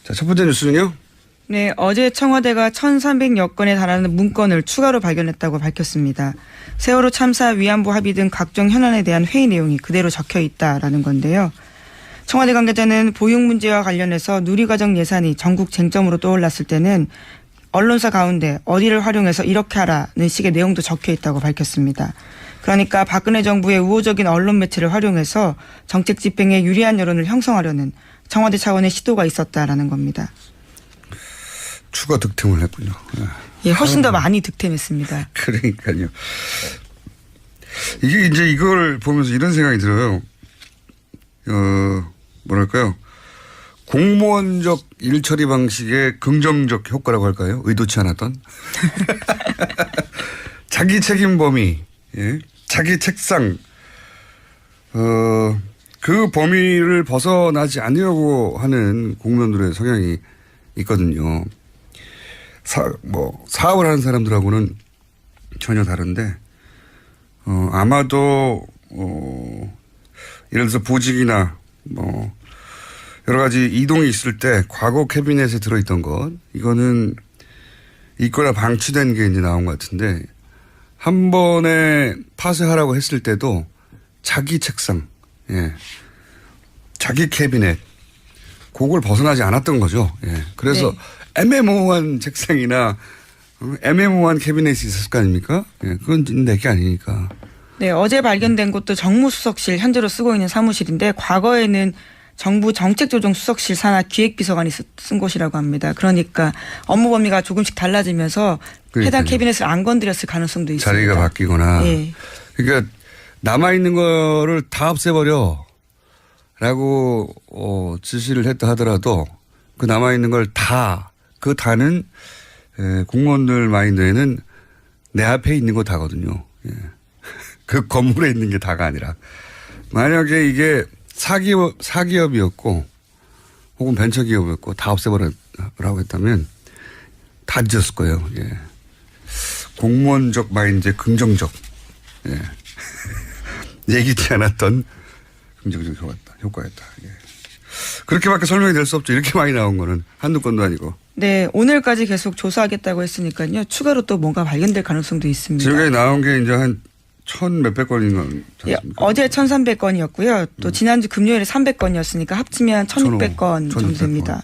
자, 첫 번째 뉴스는요. 네, 어제 청와대가 1,300여 건에 달하는 문건을 추가로 발견했다고 밝혔습니다. 세월호 참사 위안부 합의 등 각종 현안에 대한 회의 내용이 그대로 적혀 있다라는 건데요. 청와대 관계자는 보육 문제와 관련해서 누리과정 예산이 전국 쟁점으로 떠올랐을 때는 언론사 가운데 어디를 활용해서 이렇게 하라는 식의 내용도 적혀 있다고 밝혔습니다. 그러니까 박근혜 정부의 우호적인 언론 매체를 활용해서 정책 집행에 유리한 여론을 형성하려는 청와대 차원의 시도가 있었다라는 겁니다. 추가 득템을 했군요. 예, 훨씬 더 많이 득템했습니다. 그러니까요. 이게 이제 이걸 보면서 이런 생각이 들어요. 뭐랄까요. 공무원적 일처리 방식의 긍정적 효과라고 할까요? 의도치 않았던. 자기 책임 범위, 예? 자기 책상, 그 범위를 벗어나지 않으려고 하는 공무원들의 성향이 있거든요. 사업을 하는 사람들하고는 전혀 다른데, 아마도, 예를 들어서 보직이나 여러 가지 이동이 있을 때 과거 캐비넷에 들어있던 것, 이거는 있거나 방치된 게 이제 나온 것 같은데, 한 번에 파쇄하라고 했을 때도 자기 책상, 예. 자기 캐비넷, 그걸 벗어나지 않았던 거죠. 예. 그래서 네. 애매모호한 책상이나 애매모호한 캐비넷이 있었을 거 아닙니까? 예. 그건 내게 아니니까. 네, 어제 발견된 곳도 정무수석실 현재로 쓰고 있는 사무실인데 과거에는 정부 정책조정수석실 산하 기획비서관이 쓴 곳이라고 합니다. 그러니까 업무 범위가 조금씩 달라지면서 해당 캐비넷을 안 건드렸을 가능성도 있습니다. 자리가 바뀌거나. 네. 그러니까 남아있는 거를 다 없애버려 라고 지시를 했다 하더라도 그 남아있는 걸 다, 그 다는 공무원들 마인드에는 내 앞에 있는 거 다거든요. 예. 그 건물에 있는 게 다가 아니라. 만약에 이게 사기업이었고 혹은 벤처기업이었고 다 없애버리라고 했다면 다 잊었을 거예요. 예. 공무원적 마인드의 긍정적. 예. 얘기지 않았던 긍정적 효과였다. 예. 그렇게밖에 설명이 될 수 없죠. 이렇게 많이 나온 거는 한두 건도 아니고. 네, 오늘까지 계속 조사하겠다고 했으니까요. 추가로 또 뭔가 발견될 가능성도 있습니다. 지금까지 나온 게 이제 한 1,000몇백 건인 건 예, 어제 1,300건이었고요. 또 지난주 금요일에 300건이었으니까 합치면 1,600건 정도 됩니다.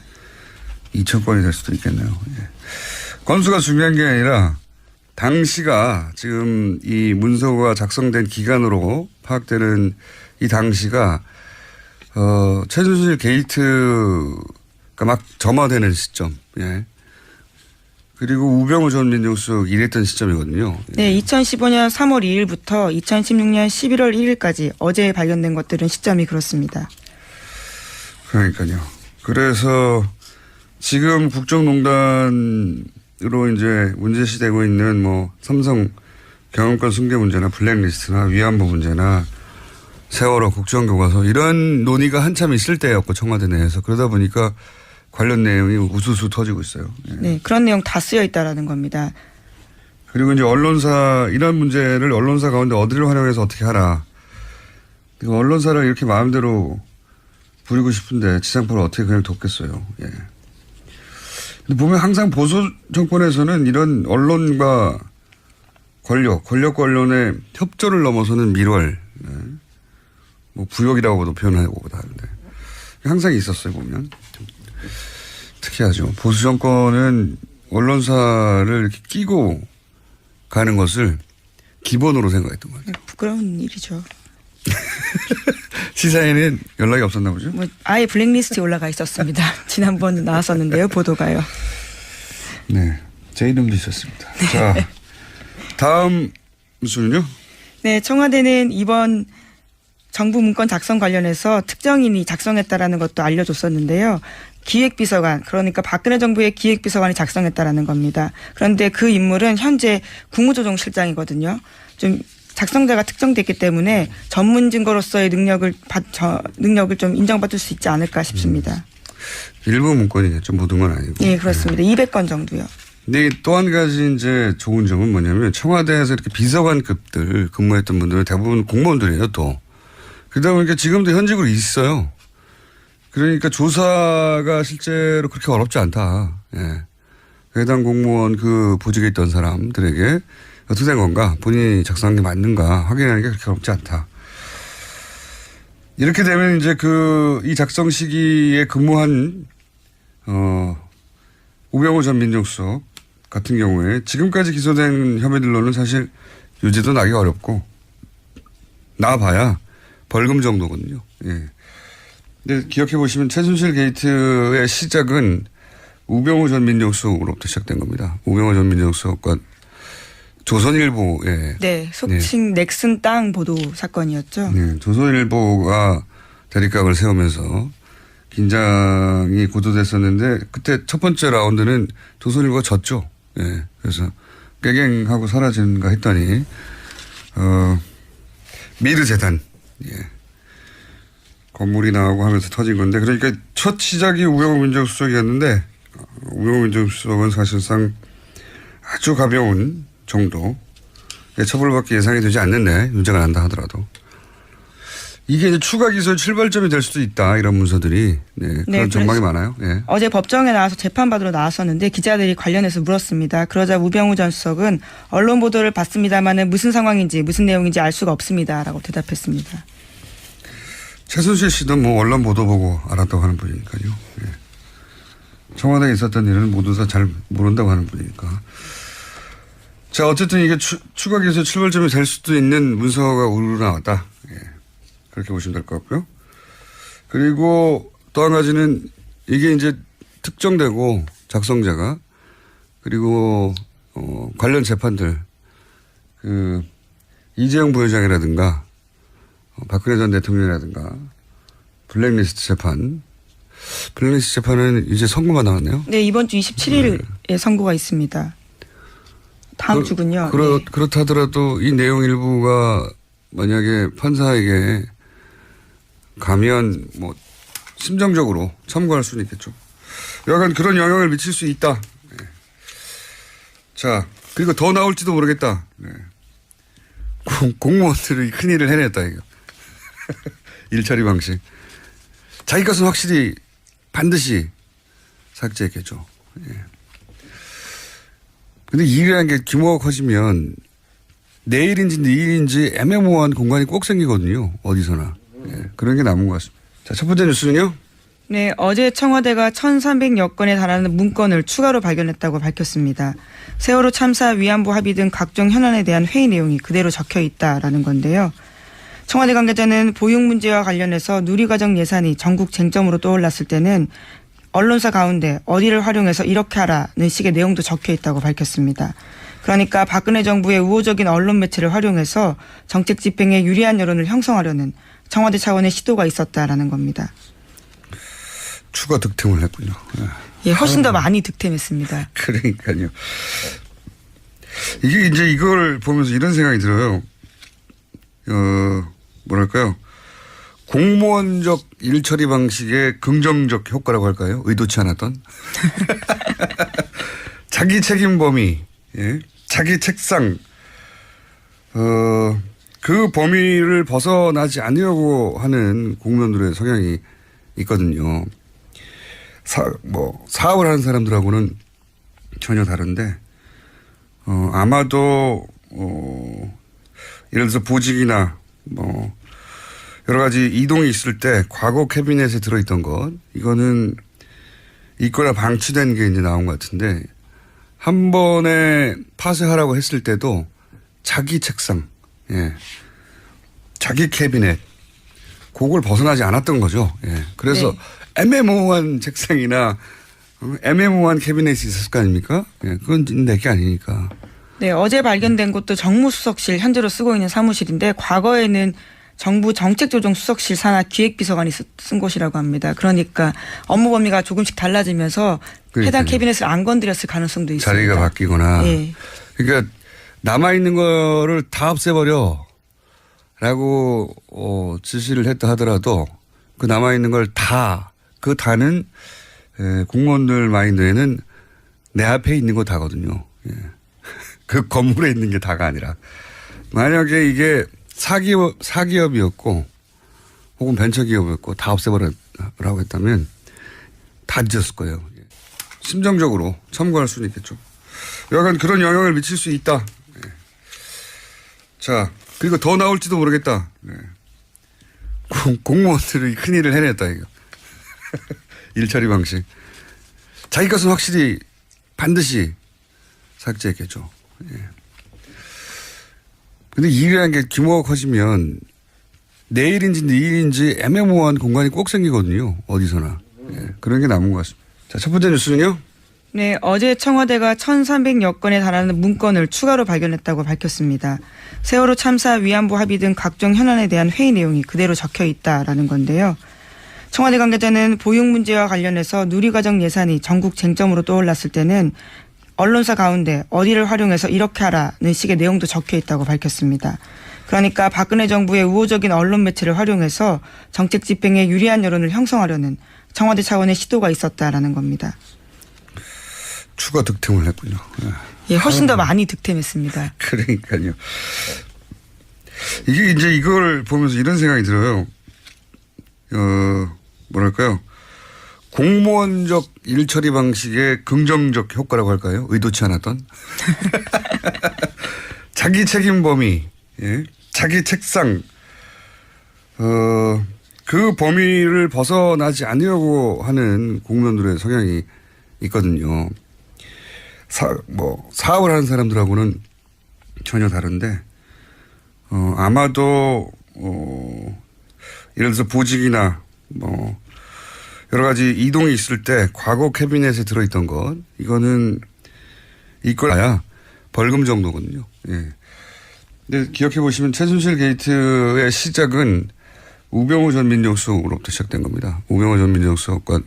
2,000건이 될 수도 있겠네요. 예. 건수가 중요한 게 아니라 당시가 지금 이 문서가 작성된 기간으로 파악되는 이 당시가 최순실 게이트가 막 점화되는 시점. 예. 그리고 우병우 전 민정수석 일했던 시점이거든요. 네, 2015년 3월 2일부터 2016년 11월 1일까지 어제 발견된 것들은 시점이 그렇습니다. 그러니까요. 그래서 지금 국정농단으로 이제 문제시되고 있는 삼성 경영권 승계 문제나 블랙리스트나 위안부 문제나 세월호 국정교과서 이런 논의가 한참 있을 때였고 청와대 내에서 그러다 보니까 관련 내용이 우수수 터지고 있어요. 예. 네, 그런 내용 다 쓰여 있다라는 겁니다. 그리고 이제 언론사 이런 문제를 언론사 가운데 어디를 활용해서 어떻게 하라. 언론사를 이렇게 마음대로 부리고 싶은데 지상파를 어떻게 그냥 돕겠어요. 예. 근데 보면 항상 보수 정권에서는 이런 언론과 권력과 언론의 협조를 넘어서는 밀월, 예. 부역이라고도 표현하고 하는데 항상 있었어요 보면. 특이하죠. 보수 정권은 언론사를 이렇게 끼고 가는 것을 기본으로 생각했던 거죠. 부끄러운 일이죠. 시사에는 연락이 없었나 보죠? 아예 블랙리스트에 올라가 있었습니다. 지난번 나왔었는데요, 보도가요. 네. 제 이름도 있었습니다. 네. 자, 다음 뉴스는요? 네, 청와대는 이번 정부 문건 작성 관련해서 특정인이 작성했다라는 것도 알려줬었는데요. 기획비서관, 그러니까 박근혜 정부의 기획비서관이 작성했다라는 겁니다. 그런데 그 인물은 현재 국무조정실장이거든요. 좀 작성자가 특정됐기 때문에 전문 증거로서의 능력을 좀 인정받을 수 있지 않을까 싶습니다. 일부 문건이겠죠. 모든 건 아니고. 네, 그렇습니다. 200건 정도요. 근데 또 한 가지 이제 좋은 점은 뭐냐면 청와대에서 이렇게 비서관급들 근무했던 분들은 대부분 공무원들이에요 또. 그러다 보니까 지금도 현직으로 있어요. 그러니까 조사가 실제로 그렇게 어렵지 않다. 예. 해당 공무원 그 보직에 있던 사람들에게 어떻게 된 건가, 본인이 작성한 게 맞는가 확인하는 게 그렇게 어렵지 않다. 이렇게 되면 이제 이 작성 시기에 근무한 우병우 전 민정수석 같은 경우에 지금까지 기소된 혐의들로는 사실 유죄도 나기 어렵고 나봐야 벌금 정도거든요. 예. 근데 기억해 보시면 최순실 게이트의 시작은 우병우 전 민정수석으로부터 시작된 겁니다. 우병우 전 민정수석과 조선일보에. 네, 속칭 넥슨 땅 보도 사건이었죠. 네, 조선일보가 대립각을 세우면서 긴장이 고조됐었는데 그때 첫 번째 라운드는 조선일보가 졌죠. 예. 그래서 깨갱하고 사라진가 했더니 미르재단, 예. 건물이 나오고 하면서 터진 건데, 그러니까 첫 시작이 우병우 민정수석이었는데 우병우 민정수석은 사실상 아주 가벼운 정도의 처벌밖에 예상이 되지 않는데 유죄가 난다 하더라도 이게 이제 추가 기소의 출발점이 될 수도 있다, 이런 문서들이. 네, 그런 전망이 많아요. 네. 어제 법정에 나와서 재판받으러 나왔었는데 기자들이 관련해서 물었습니다. 그러자 우병우 전 수석은 언론 보도를 봤습니다마는 무슨 상황인지 무슨 내용인지 알 수가 없습니다라고 대답했습니다. 최순실 씨도 뭐 언론 보도 보고 알았다고 하는 분이니까요. 네. 청와대에 있었던 일은 모두 다 잘 모른다고 하는 분이니까. 자, 어쨌든 이게 추가 기소 출발점이 될 수도 있는 문서가 우르르 나왔다. 예. 그렇게 보시면 될 것 같고요. 그리고 또 한 가지는 이게 이제 특정되고 작성자가, 그리고 관련 재판들, 이재용 부회장이라든가 박근혜 전 대통령이라든가 블랙리스트 재판. 블랙리스트 재판은 이제 선고가 나왔네요. 네, 이번 주 27일에 선고가 있습니다. 다음 주군요. 네. 그렇다 하더라도 이 내용 일부가 만약에 판사에게 가면 뭐 심정적으로 참고할 수는 있겠죠. 여하간 그런 영향을 미칠 수 있다. 네. 자, 그리고 더 나올지도 모르겠다. 네. 공무원들이 큰일을 해냈다, 이거. 일처리 방식. 자기 것은 확실히 반드시 삭제했겠죠. 예. 근데 일이라는 게 규모가 커지면 내일인지 내일인지 애매모호한 공간이 꼭 생기거든요. 어디서나. 예. 그런 게 남은 것 같습니다. 자, 첫 번째 뉴스는요. 네, 어제 청와대가 1,300여 건에 달하는 문건을 추가로 발견했다고 밝혔습니다. 세월호 참사 위안부 합의 등 각종 현안에 대한 회의 내용이 그대로 적혀 있다라는 건데요. 청와대 관계자는 보육 문제와 관련해서 누리과정 예산이 전국 쟁점으로 떠올랐을 때는 언론사 가운데 어디를 활용해서 이렇게 하라는 식의 내용도 적혀 있다고 밝혔습니다. 그러니까 박근혜 정부의 우호적인 언론 매체를 활용해서 정책 집행에 유리한 여론을 형성하려는 청와대 차원의 시도가 있었다라는 겁니다. 추가 득템을 했군요. 예, 훨씬 더 많이 득템했습니다. 그러니까요. 이게 이제 이걸 보면서 이런 생각이 들어요. 뭐랄까요. 공무원적 일처리 방식의 긍정적 효과라고 할까요? 의도치 않았던. 자기 책임 범위, 예? 자기 책상, 그 범위를 벗어나지 않으려고 하는 공무원들의 성향이 있거든요. 사업을 하는 사람들하고는 전혀 다른데, 아마도, 예를 들어서 보직이나 여러 가지 이동이 있을 때 과거 캐비넷에 들어있던 것, 이거는 있거나 방치된 게 이제 나온 것 같은데, 한 번에 파쇄하라고 했을 때도 자기 책상, 예. 자기 캐비넷, 그걸 벗어나지 않았던 거죠. 예. 그래서 네. 애매모호한 책상이나 애매모호한 캐비넷이 있었을 거 아닙니까? 예. 그건 내게 아니니까. 네, 어제 발견된 곳도 정무수석실 현재로 쓰고 있는 사무실인데 과거에는 정부 정책조정수석실 산하 기획비서관이 쓴 곳이라고 합니다. 그러니까 업무 범위가 조금씩 달라지면서 해당 캐비넷을 안 건드렸을 가능성도 있습니다. 자리가 바뀌거나. 네. 그러니까 남아있는 거를 다 없애버려 라고 지시를 했다 하더라도 그 남아있는 걸 다, 그 다는 공무원들 마인드에는 내 앞에 있는 거 다거든요. 예. 그 건물에 있는 게 다가 아니라. 만약에 이게 사기업이었고 혹은 벤처기업이었고 다 없애버리라고 했다면 다 뒤졌을 거예요. 심정적으로 참고할 수는 있겠죠. 여하간 그런 영향을 미칠 수 있다. 네. 자, 그리고 더 나올지도 모르겠다. 네. 공무원들이 큰일을 해냈다, 이거. 일처리 방식. 자기 것은 확실히 반드시 삭제했겠죠. 예. 근데 일이라는 게 규모가 커지면 내일인지 내일인지 애매모호한 공간이 꼭 생기거든요. 어디서나. 예. 그런 게 남은 것 같습니다. 자, 첫 번째 뉴스는요. 네, 어제 청와대가 1,300여 건에 달하는 문건을 추가로 발견했다고 밝혔습니다. 세월호 참사 위안부 합의 등 각종 현안에 대한 회의 내용이 그대로 적혀 있다라는 건데요. 청와대 관계자는 보육 문제와 관련해서 누리과정 예산이 전국 쟁점으로 떠올랐을 때는 언론사 가운데 어디를 활용해서 이렇게 하라는 식의 내용도 적혀 있다고 밝혔습니다. 그러니까 박근혜 정부의 우호적인 언론 매체를 활용해서 정책 집행에 유리한 여론을 형성하려는 청와대 차원의 시도가 있었다라는 겁니다. 추가 득템을 했군요. 예, 훨씬 더 많이 득템했습니다. 그러니까요. 이게 이제 이걸 보면서 이런 생각이 들어요. 뭐랄까요. 공무원적 일처리 방식의 긍정적 효과라고 할까요? 의도치 않았던. 자기 책임 범위, 예? 자기 책상, 그 범위를 벗어나지 않으려고 하는 공무원들의 성향이 있거든요. 사업을 하는 사람들하고는 전혀 다른데, 아마도, 예를 들어서 보직이나 여러 가지 이동이 있을 때 과거 캐비넷에 들어있던 것, 이거는 이걸 벌금 정도거든요. 예. 근데 기억해 보시면 최순실 게이트의 시작은 우병우 전 민정수석으로부터 시작된 겁니다. 우병우 전 민정수석과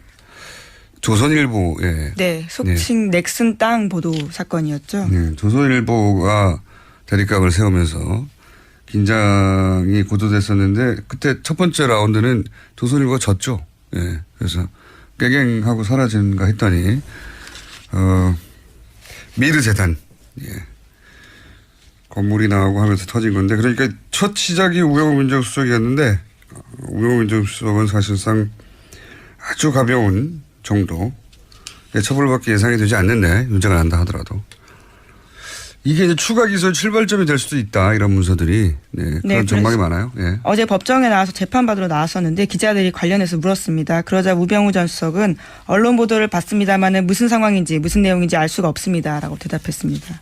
조선일보의. 네, 속칭 넥슨 땅 보도 사건이었죠. 네, 조선일보가 대립각을 세우면서 긴장이 고조됐었는데 그때 첫 번째 라운드는 조선일보가 졌죠. 예. 그래서 깨갱하고 사라지는가 했더니 미르재단 건물이 나오고 하면서 터진 건데 그러니까 첫 시작이 우병우 민정수석이었는데 우병우 민정수석은 사실상 아주 가벼운 정도 처벌밖에 예상이 되지 않는데 문제가 난다 하더라도 이게 이제 추가 기소의 출발점이 될 수도 있다. 이런 문서들이. 네, 그런 전망이 많아요. 예. 어제 법정에 나와서 재판받으러 나왔었는데 기자들이 관련해서 물었습니다. 그러자 우병우 전 수석은 언론 보도를 봤습니다마는 무슨 상황인지 무슨 내용인지 알 수가 없습니다라고 대답했습니다.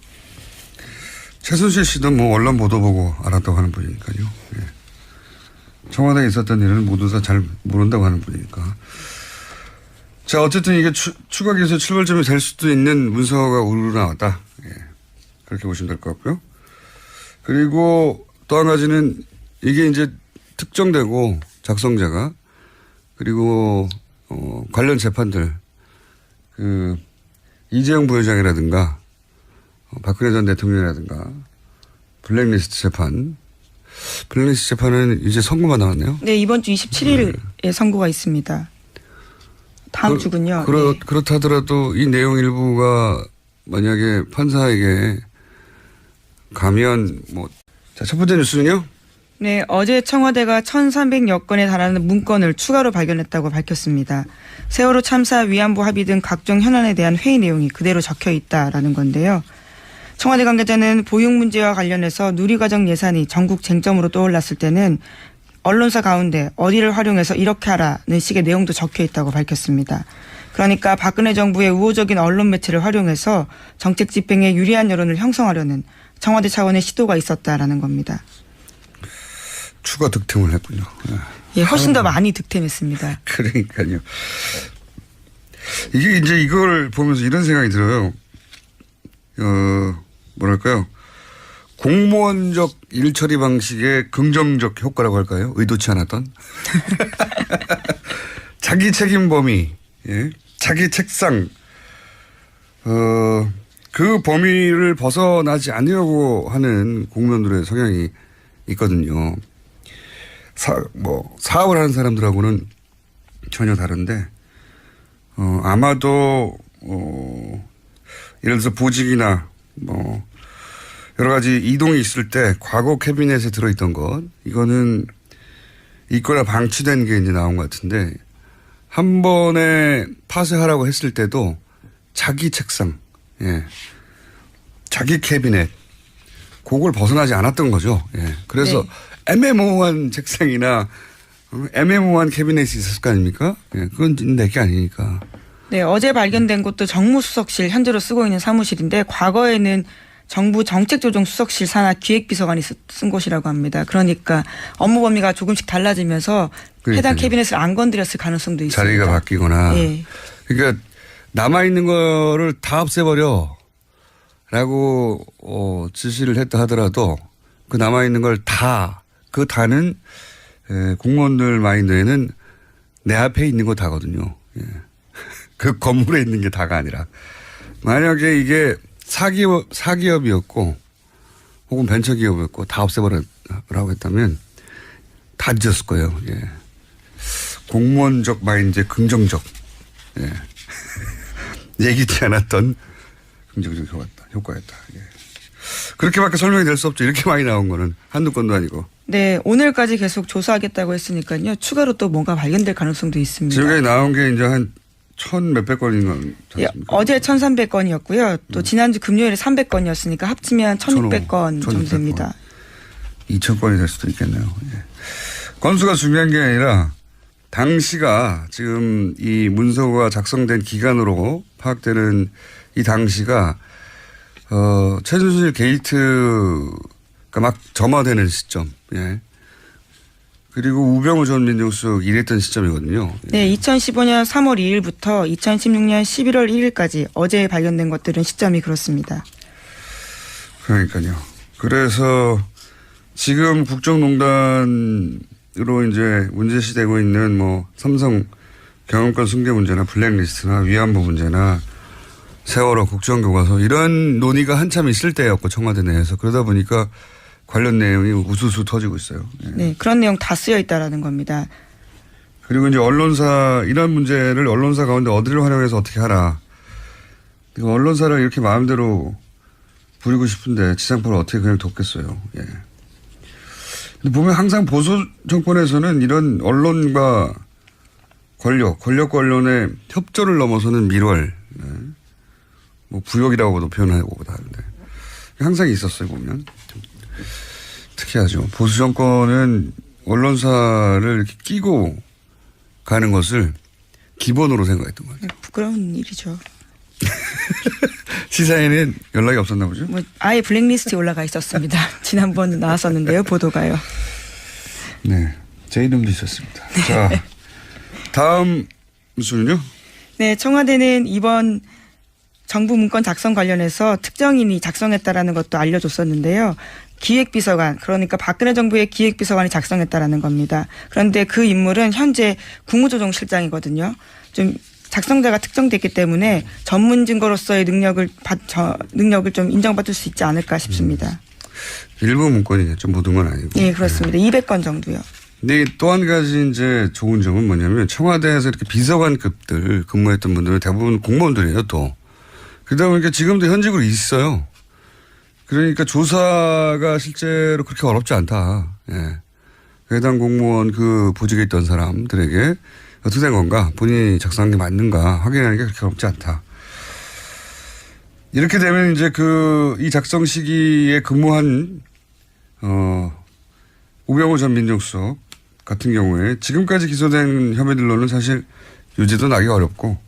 최순실 씨도 언론 보도 보고 알았다고 하는 분이니까요. 예. 청와대에 있었던 일은 모두 다 잘 모른다고 하는 분이니까. 자, 어쨌든 이게 추가 기소 출발점이 될 수도 있는 문서가 우르르 나왔다. 예. 그렇게 보시면 될 것 같고요. 그리고 또 한 가지는 이게 이제 특정되고 작성자가 그리고 관련 재판들 이재용 부회장이라든가 박근혜 전 대통령이라든가 블랙리스트 재판은 이제 선고가 나왔네요. 네, 이번 주 27일에 선고가 있습니다. 다음 주군요. 네. 그렇다 하더라도 이 내용 일부가 만약에 판사에게 가면 자, 첫 번째 뉴스는요? 네, 어제 청와대가 1,300여 건에 달하는 문건을 추가로 발견했다고 밝혔습니다. 세월호 참사 위안부 합의 등 각종 현안에 대한 회의 내용이 그대로 적혀 있다라는 건데요. 청와대 관계자는 보육 문제와 관련해서 누리과정 예산이 전국 쟁점으로 떠올랐을 때는 언론사 가운데 어디를 활용해서 이렇게 하라는 식의 내용도 적혀 있다고 밝혔습니다. 그러니까 박근혜 정부의 우호적인 언론 매체를 활용해서 정책 집행에 유리한 여론을 형성하려는 청와대 차원의 시도가 있었다라는 겁니다. 추가 득템을 했군요. 예, 훨씬 더 많이 득템했습니다. 그러니까요. 이게 이제 이걸 보면서 이런 생각이 들어요. 뭐랄까요. 공무원적 일처리 방식의 긍정적 효과라고 할까요? 의도치 않았던. 자기 책임 범위, 예? 자기 책상, 그 범위를 벗어나지 않으려고 하는 공무원들의 성향이 있거든요. 사업을 하는 사람들하고는 전혀 다른데, 아마도, 예를 들어서 보직이나 여러 가지 이동이 있을 때 과거 캐비넷에 들어있던 것, 이거는 있거나 방치된 게 이제 나온 것 같은데 한 번에 파쇄하라고 했을 때도 자기 책상, 예. 자기 캐비넷, 그걸 벗어나지 않았던 거죠. 예. 그래서 네. 애매모호한 책상이나 애매모호한 캐비넷이 있었을 거 아닙니까? 예. 그건 내게 아니니까. 네, 어제 발견된 곳도 정무수석실 현재로 쓰고 있는 사무실인데 과거에는 정부 정책조정수석실 산하 기획비서관이 쓴 곳이라고 합니다. 그러니까 업무 범위가 조금씩 달라지면서 그러니까요. 해당 캐비넷을 안 건드렸을 가능성도 있습니다. 자리가 바뀌거나. 네. 그러니까 남아있는 거를 다 없애버려 라고 지시를 했다 하더라도 그 남아있는 걸 다, 그 다는 공무원들 마인드에는 내 앞에 있는 거 다거든요. 예. 그 건물에 있는 게 다가 아니라 만약에 이게 사기업이었고 혹은 벤처기업이었고 다 없애버리라고 했다면 다 뒤졌을 거예요. 예. 공무원적 마인드의 긍정적, 예. 얘기치 않았던 긍정적 효과였다. 예. 그렇게밖에 설명이 될 수 없죠. 이렇게 많이 나온 거는 한두 건도 아니고. 네, 오늘까지 계속 조사하겠다고 했으니까요. 추가로 또 뭔가 발견될 가능성도 있습니다. 지금까지 나온 게 이제 한 1,000 몇백 건인 건 예, 어제 1,300건이었고요. 또 지난주 금요일에 300건이었으니까 합치면 1,600건 정도 됩니다. 2,000건이 될 수도 있겠네요. 예. 건수가 중요한 게 아니라 당시가 지금 이 문서가 작성된 기간으로 파악되는 이 당시가 최순실 게이트가 막 점화되는 시점. 예. 그리고 우병우 전 민정수석 일했던 시점이거든요. 네, 2015년 3월 2일부터 2016년 11월 1일까지 어제 발견된 것들은 시점이 그렇습니다. 그러니까요. 그래서 지금 국정농단으로 이제 문제시되고 있는 뭐 삼성 경영권 승계 문제나 블랙리스트나 위안부 문제나 세월호 국정교과서 이런 논의가 한참 있을 때였고 청와대 내에서 그러다 보니까 관련 내용이 우수수 터지고 있어요. 예. 네, 그런 내용 다 쓰여 있다라는 겁니다. 그리고 이제 언론사 이런 문제를 언론사 가운데 어디를 활용해서 어떻게 하라. 언론사를 이렇게 마음대로 부리고 싶은데 지상파를 어떻게 그냥 돕겠어요. 예. 근데 보면 항상 보수 정권에서는 이런 언론과 권력과 언론의 협조를 넘어서는 밀월, 예. 뭐 부역이라고도 표현하고 하는데 항상 있었어요 보면. 특이하죠. 보수 정권은 언론사를 이렇게 끼고 가는 것을 기본으로 생각했던 것 같아요. 부끄러운 일이죠. 시사에는 연락이 없었나 보죠? 뭐 아예 블랙리스트에 올라가 있었습니다. 지난번 나왔었는데요. 보도가요. 네. 제 이름도 있었습니다. 네. 자, 다음 뉴스는요? 네. 청와대는 이번 정부 문건 작성 관련해서 특정인이 작성했다라는 것도 알려줬었는데요. 기획비서관, 그러니까 박근혜 정부의 기획비서관이 작성했다라는 겁니다. 그런데 그 인물은 현재 국무조정실장이거든요. 좀 작성자가 특정됐기 때문에 전문 증거로서의 능력을 좀 인정받을 수 있지 않을까 싶습니다. 일부 문건이겠죠. 모든 건 아니고. 네, 그렇습니다. 200건 정도요. 근데 또 한 가지 이제 좋은 점은 뭐냐면 청와대에서 이렇게 비서관급들 근무했던 분들은 대부분 공무원들이에요, 또. 그러다 보니까 지금도 현직으로 있어요. 그러니까 조사가 실제로 그렇게 어렵지 않다. 예. 해당 공무원 그 보직에 있던 사람들에게 어떻게 된 건가, 본인이 작성한 게 맞는가 확인하는 게 그렇게 어렵지 않다. 이렇게 되면 이제 이 작성 시기에 근무한 우병우 전 민정수석 같은 경우에 지금까지 기소된 혐의들로는 사실 유죄도 나기 어렵고